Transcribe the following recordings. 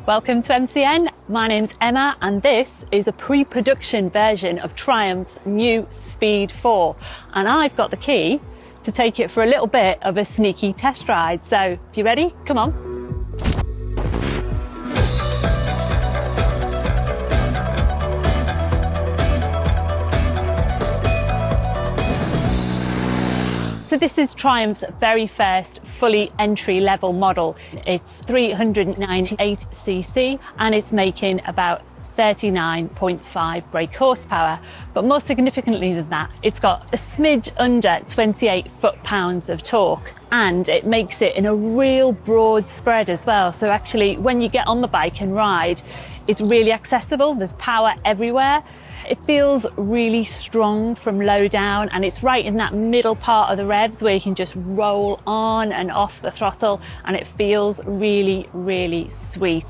Welcome to MCN. My name's Emma and this is a pre-production version of Triumph's new Speed 4. And I've got the key to take it for a little bit of a sneaky test ride. So, if you're ready, come on. So this is Triumph's very first fully entry-level model. It's 398cc and it's making about 39.5 brake horsepower. But more significantly than that, it's got a smidge under 28 foot-pounds of torque, and it makes it in a real broad spread as well. So actually, when you get on the bike and ride, it's really accessible. There's power everywhere. It feels really strong from low down, and it's right in that middle part of the revs where you can just roll on and off the throttle, and it feels really, really sweet.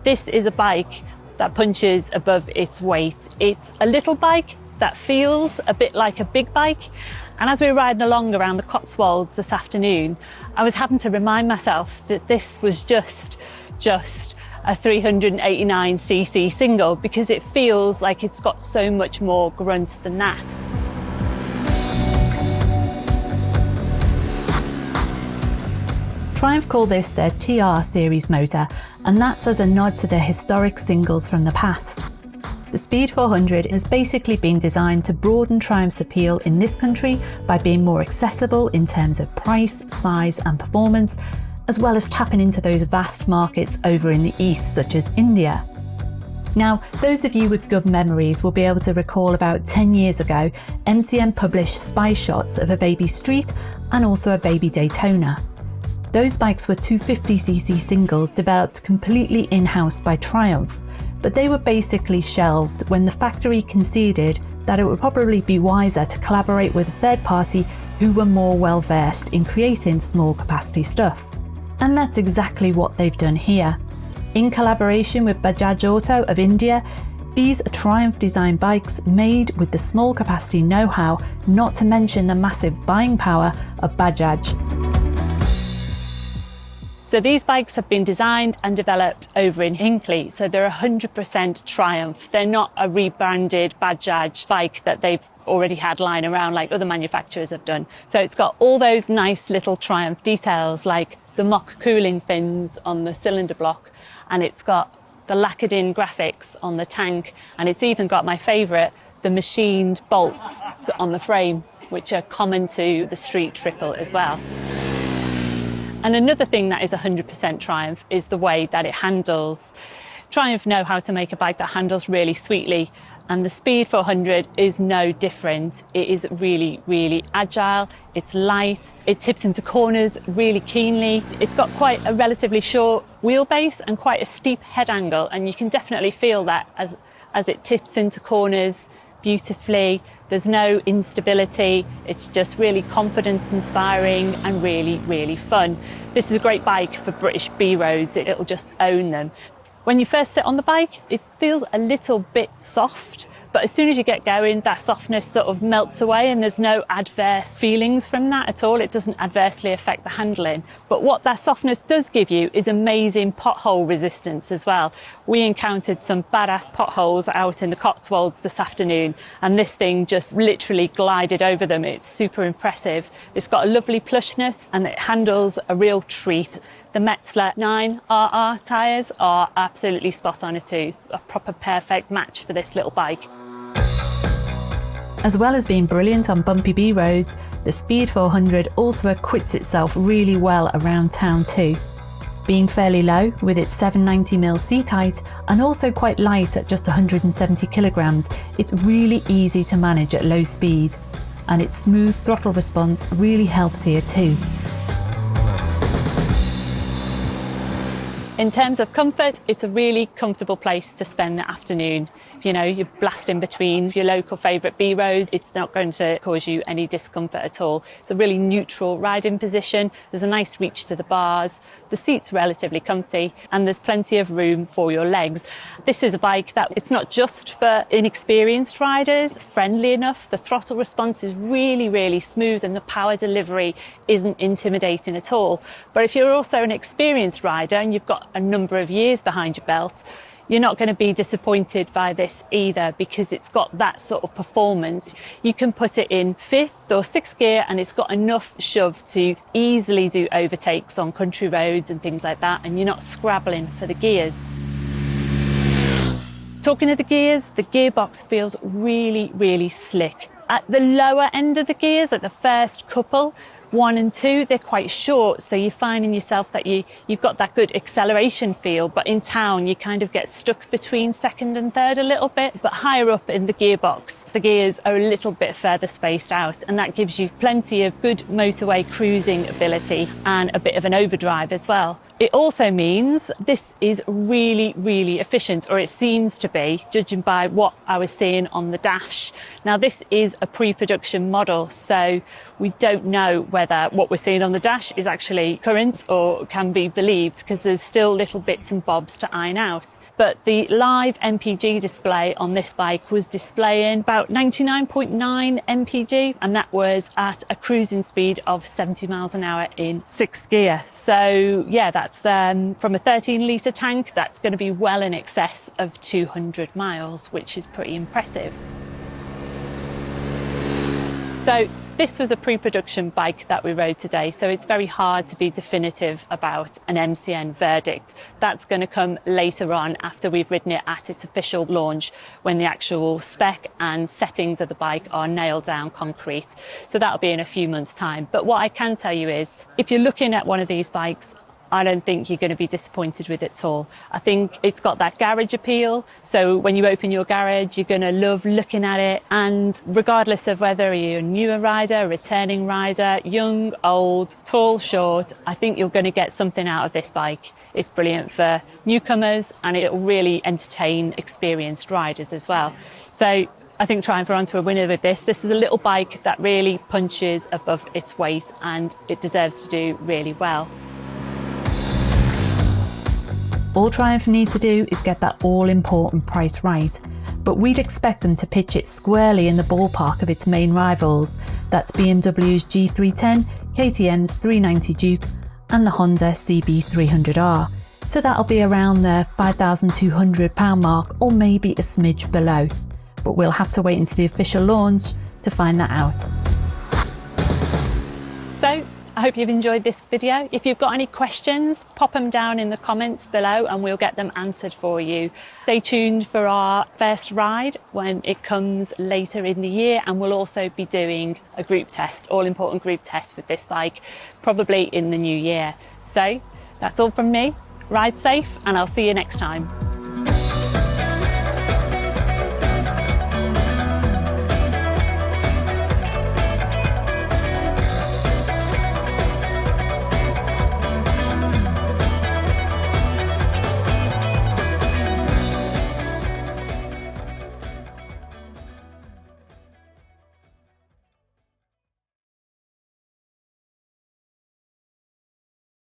This is a bike that punches above its weight. It's a little bike that feels a bit like a big bike. And as we were riding along around the Cotswolds this afternoon, I was having to remind myself that this was just a 389cc single, because it feels like it's got so much more grunt than that. Triumph call this their TR series motor, and that's as a nod to their historic singles from the past. The Speed 400 has basically been designed to broaden Triumph's appeal in this country by being more accessible in terms of price, size and performance, as well as tapping into those vast markets over in the east, such as India. Now, those of you with good memories will be able to recall about 10 years ago, MCN published spy shots of a baby Street and also a baby Daytona. Those bikes were 250cc singles developed completely in-house by Triumph, but they were basically shelved when the factory conceded that it would probably be wiser to collaborate with a third party who were more well-versed in creating small capacity stuff. And that's exactly what they've done here. In collaboration with Bajaj Auto of India, these are Triumph designed bikes made with the small capacity know-how, not to mention the massive buying power of Bajaj. So these bikes have been designed and developed over in Hinckley, so they're 100% Triumph. They're not a rebranded Bajaj bike that they've already had lying around like other manufacturers have done. So it's got all those nice little Triumph details like the mock cooling fins on the cylinder block, and it's got the lacquered-in graphics on the tank, and it's even got my favourite, the machined bolts on the frame, which are common to the Street Triple as well. And another thing that is 100% Triumph is the way that it handles. Triumph know how to make a bike that handles really sweetly, and the Speed 400 is no different. It is really, really agile, it's light, it tips into corners really keenly. It's got quite a relatively short wheelbase and quite a steep head angle, and you can definitely feel that as it tips into corners beautifully. There's no instability, it's just really confidence inspiring and really, really fun. This is a great bike for British B roads, it'll just own them. When you first sit on the bike, it feels a little bit soft, but as soon as you get going, that softness sort of melts away and there's no adverse feelings from that at all. It doesn't adversely affect the handling. But what that softness does give you is amazing pothole resistance as well. We encountered some badass potholes out in the Cotswolds this afternoon, and this thing just literally glided over them. It's super impressive. It's got a lovely plushness and it handles a real treat. The Metzeler 9 RR tyres are absolutely spot on too. A proper perfect match for this little bike. As well as being brilliant on bumpy B roads, the Speed 400 also acquits itself really well around town too. Being fairly low with its 790mm seat height and also quite light at just 170 kilograms, it's really easy to manage at low speed, and its smooth throttle response really helps here too. In terms of comfort, it's a really comfortable place to spend the afternoon. You know, you're blasting between your local favourite B roads, it's not going to cause you any discomfort at all. It's a really neutral riding position, there's a nice reach to the bars, the seat's relatively comfy, and there's plenty of room for your legs. This is a bike that it's not just for inexperienced riders, it's friendly enough, the throttle response is really, really smooth and the power delivery isn't intimidating at all. But if you're also an experienced rider and you've got got a number of years behind your belt, you're not going to be disappointed by this either, because it's got that sort of performance. You can put it in 5th or 6th gear and it's got enough shove to easily do overtakes on country roads and things like that, and you're not scrabbling for the gears. Talking of the gears, the gearbox feels really, really slick. At the lower end of the gears, at the first couple, 1 and 2, they're quite short, so you're finding yourself that you've got that good acceleration feel, but in town you kind of get stuck between 2nd and 3rd a little bit. But higher up in the gearbox, the gears are a little bit further spaced out, and that gives you plenty of good motorway cruising ability and a bit of an overdrive as well. It also means this is really, really efficient, or it seems to be, judging by what I was seeing on the dash. Now, this is a pre-production model, so we don't know whether what we're seeing on the dash is actually current or can be believed, because there's still little bits and bobs to iron out. But the live MPG display on this bike was displaying about 99.9 MPG, and that was at a cruising speed of 70 miles an hour in 6th gear. So yeah, that's from a 13-litre tank, that's going to be well in excess of 200 miles, which is pretty impressive. So this was a pre-production bike that we rode today, so it's very hard to be definitive about an MCN verdict. That's going to come later on, after we've ridden it at its official launch, when the actual spec and settings of the bike are nailed down concrete. So that'll be in a few months' time. But what I can tell you is, if you're looking at one of these bikes, I don't think you're going to be disappointed with it at all. I think it's got that garage appeal. So when you open your garage, you're going to love looking at it. And regardless of whether you're a newer rider, a returning rider, young, old, tall, short, I think you're going to get something out of this bike. It's brilliant for newcomers, and it'll really entertain experienced riders as well. So I think Triumph are onto a winner with this. This is a little bike that really punches above its weight, and it deserves to do really well. All Triumph need to do is get that all-important price right, but we'd expect them to pitch it squarely in the ballpark of its main rivals. That's BMW's G310, KTM's 390 Duke and the Honda CB300R. So that'll be around the £5,200 mark, or maybe a smidge below. But we'll have to wait until the official launch to find that out. So I hope you've enjoyed this video. If you've got any questions, pop them down in the comments below and we'll get them answered for you. Stay tuned for our first ride when it comes later in the year, and we'll also be doing a group test, all-important group test with this bike, probably in the new year. So that's all from me. Ride safe, and I'll see you next time.